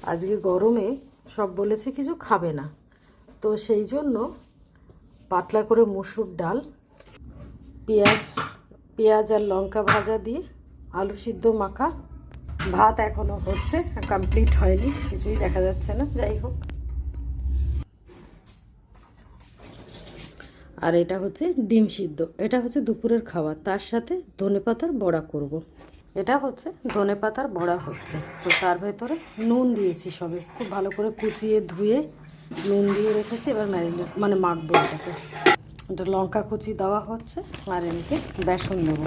আজকে গরমে সব বলেছে কিছু খাবে না, তো সেই জন্য পাতলা করে মসুর ডাল, পেঁয়াজ আর লঙ্কা ভাজা দিয়ে আলু সিদ্ধ মাখা। ভাত এখনও হচ্ছে, কমপ্লিট হয়নি, কিছুই দেখা যাচ্ছে না। যাই হোক, আর এটা হচ্ছে ডিম সিদ্ধ। এটা হচ্ছে দুপুরের খাবার, তার সাথে ধনেপাতার বড়া করব। এটা হচ্ছে ধনেপাতার বড়া হচ্ছে, তো তার ভেতরে নুন দিয়েছি সবে, খুব ভালো করে কুচিয়ে ধুয়ে নুন দিয়ে রেখেছি। এবার ম্যারিনেট মাখবো এটাকে। এটা লঙ্কা কুচি দেওয়া হচ্ছে, আর এদিকে বেসন দেবো,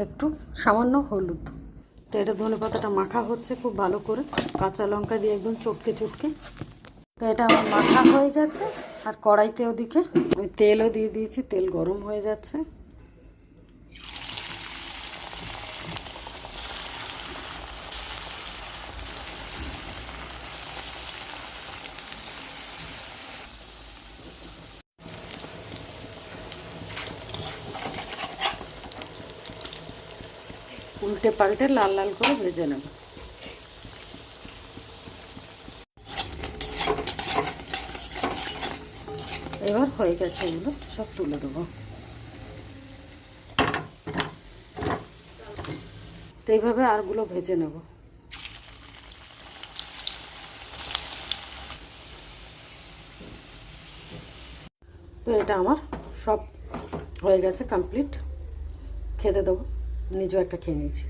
একটু সামান্য হলুদ। তো এটা ধনেপাতাটা মাখা হচ্ছে খুব ভালো করে, কাঁচা লঙ্কা দিয়ে একদম চটকে চটকে। তো এটা আমার মাখা হয়ে গেছে। আর কড়াইতে ওদিকে ওই তেলও দিয়ে দিয়েছি, তেল গরম হয়ে যাচ্ছে। উল্টে পাল্টে লাল লাল করে ভেজে নেব। এবার হয়ে গেছে, এগুলো সব তুলে দেবো। তো এইভাবে আরগুলো ভেজে নেব। তো এটা আমার সব হয়ে গেছে, কমপ্লিট। খেতে দেবো, নিজেও একটা খেয়ে নিয়েছি।